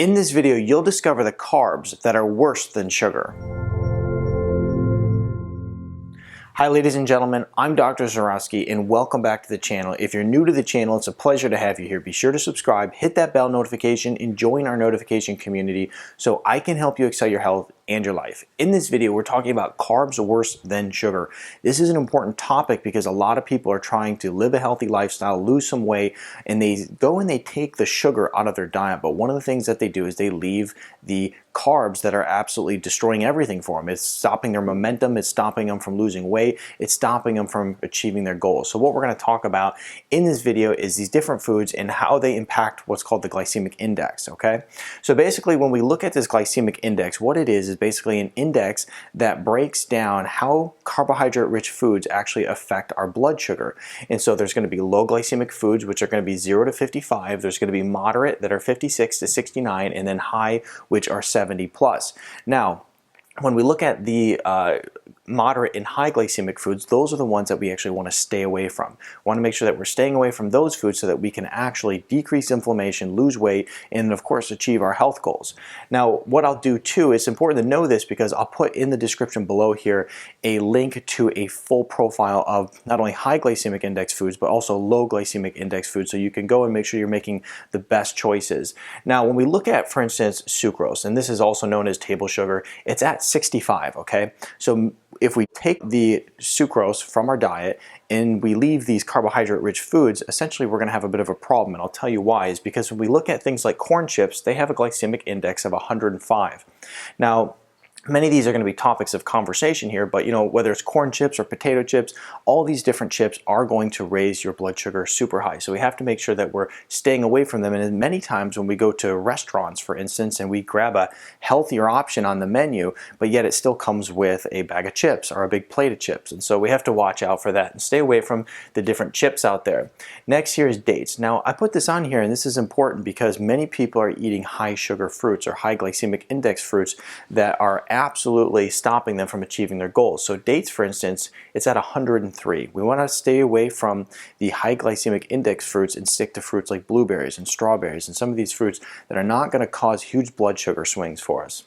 In this video, you'll discover the carbs that are worse than sugar. Hi ladies and gentlemen, I'm Dr. Zarowski and welcome back to the channel. If you're new to the channel, it's a pleasure to have you here. Be sure to subscribe, hit that bell notification, and join our notification community so I can help you excel your health and your life. In this video, we're talking about carbs worse than sugar. This is an important topic because a lot of people are trying to live a healthy lifestyle, lose some weight, and they go and they take the sugar out of their diet. But one of the things that they do is they leave the carbs that are absolutely destroying everything for them. It's stopping their momentum, it's stopping them from losing weight, it's stopping them from achieving their goals. So what we're going to talk about in this video is these different foods and how they impact what's called the glycemic index, okay? So basically when we look at this glycemic index, what it is basically an index that breaks down how carbohydrate-rich foods actually affect our blood sugar. And so there's going to be low glycemic foods, which are going to be 0 to 55. There's going to be moderate that are 56 to 69, and then high, which are 70 plus. Now, when we look at the moderate and high glycemic foods, those are the ones that we actually want to stay away from. We want to make sure that we're staying away from those foods so that we can actually decrease inflammation, lose weight, and of course achieve our health goals. Now, what I'll do too, it's important to know this because I'll put in the description below here a link to a full profile of not only high glycemic index foods, but also low glycemic index foods, so you can go and make sure you're making the best choices. Now, when we look at, for instance, sucrose, and this is also known as table sugar, it's at 65, okay? So if we take the sucrose from our diet and we leave these carbohydrate-rich foods, essentially we're going to have a bit of a problem, and I'll tell you why. Is because when we look at things like corn chips, they have a glycemic index of 105. Now, many of these are going to be topics of conversation here, but you know, whether it's corn chips or potato chips, all these different chips are going to raise your blood sugar super high. So we have to make sure that we're staying away from them. And many times when we go to restaurants, for instance, and we grab a healthier option on the menu, but yet it still comes with a bag of chips or a big plate of chips. And so we have to watch out for that and stay away from the different chips out there. Next here is dates. Now, I put this on here, and this is important because many people are eating high sugar fruits or high glycemic index fruits that are absolutely stopping them from achieving their goals. So dates, for instance, it's at 103. We want to stay away from the high glycemic index fruits and stick to fruits like blueberries and strawberries and some of these fruits that are not going to cause huge blood sugar swings for us.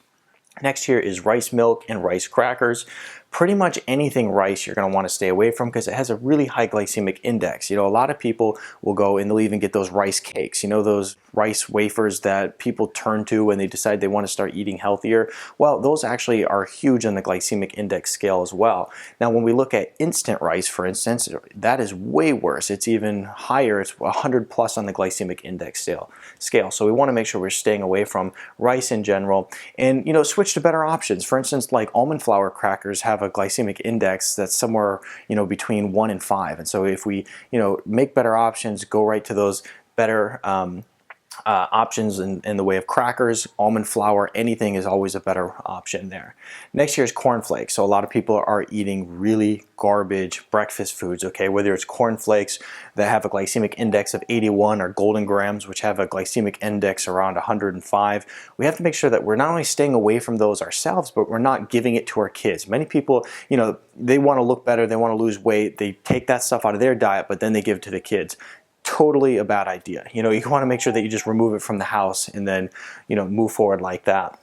Next here is rice milk and rice crackers. Pretty much anything rice you're going to want to stay away from because it has a really high glycemic index. You know, a lot of people will go and they'll even get those rice cakes, you know, those rice wafers that people turn to when they decide they want to start eating healthier. Well, those actually are huge on the glycemic index scale as well. Now, when we look at instant rice, for instance, that is way worse. It's even higher. It's 100 plus on the glycemic index scale. So we want to make sure we're staying away from rice in general and, you know, switch to better options. For instance, like almond flour crackers have a glycemic index that's somewhere, you know, between 1 and 5. And so if we, you know, make better options, go right to those better options in the way of crackers, almond flour, anything is always a better option there. Next here is cornflakes. So a lot of people are eating really garbage breakfast foods, okay? Whether it's cornflakes that have a glycemic index of 81 or golden grams, which have a glycemic index around 105, we have to make sure that we're not only staying away from those ourselves, but we're not giving it to our kids. Many people, you know, they want to look better, they want to lose weight, they take that stuff out of their diet, but then they give it to the kids. Totally a bad idea. You know, you want to make sure that you just remove it from the house and then, you know, move forward like that.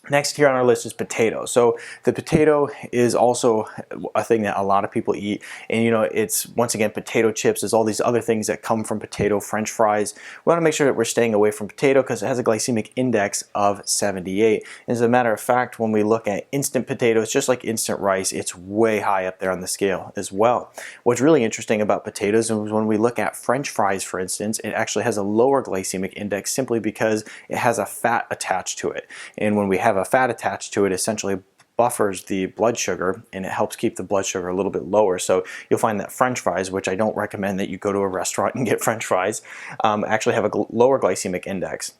Next here on our list is potato. So the potato is also a thing that a lot of people eat, and you know, it's once again potato chips. There's all these other things that come from potato, French fries. We want to make sure that we're staying away from potato because it has a glycemic index of 78. As a matter of fact, when we look at instant potatoes, just like instant rice, it's way high up there on the scale as well. What's really interesting about potatoes is when we look at French fries, for instance, it actually has a lower glycemic index simply because it has a fat attached to it. And when we have a fat attached to it, essentially buffers the blood sugar and it helps keep the blood sugar a little bit lower. So you'll find that French fries, which I don't recommend that you go to a restaurant and get French fries, actually have a lower glycemic index.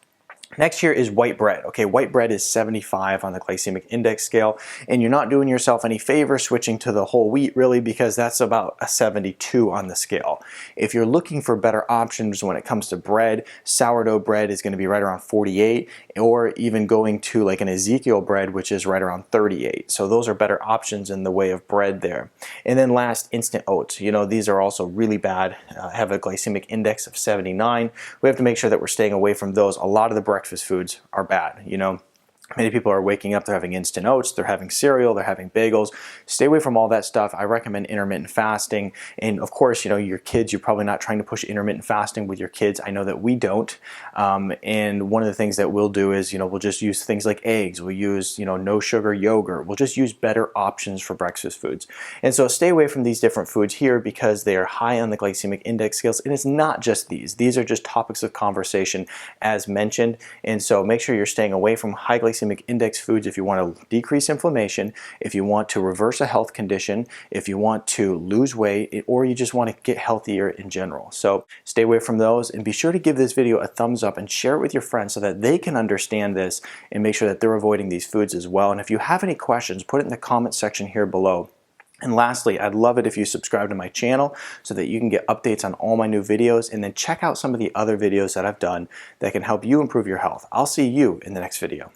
Next here is white bread. Okay, white bread is 75 on the glycemic index scale, and you're not doing yourself any favor switching to the whole wheat really, because that's about a 72 on the scale. If you're looking for better options when it comes to bread, sourdough bread is going to be right around 48, or even going to like an Ezekiel bread, which is right around 38. So those are better options in the way of bread there. And then last, instant oats. You know, these are also really bad, have a glycemic index of 79. We have to make sure that we're staying away from those. A lot of the breakfast breakfast foods are bad. Many people are waking up, they're having instant oats, they're having cereal, they're having bagels. Stay away from all that stuff. I recommend intermittent fasting. And of course, your kids, you're probably not trying to push intermittent fasting with your kids. I know that we don't. And one of the things that we'll do is, we'll just use things like eggs. We'll use, no sugar yogurt. We'll just use better options for breakfast foods. And so stay away from these different foods here because they are high on the glycemic index scales. And it's not just these. These are just topics of conversation as mentioned. And so make sure you're staying away from high glycemic index foods if you want to decrease inflammation, if you want to reverse a health condition, if you want to lose weight, or you just want to get healthier in general. So stay away from those, and be sure to give this video a thumbs up and share it with your friends so that they can understand this and make sure that they're avoiding these foods as well. And if you have any questions, put it in the comment section here below. And lastly, I'd love it if you subscribe to my channel so that you can get updates on all my new videos, and then check out some of the other videos that I've done that can help you improve your health. I'll see you in the next video.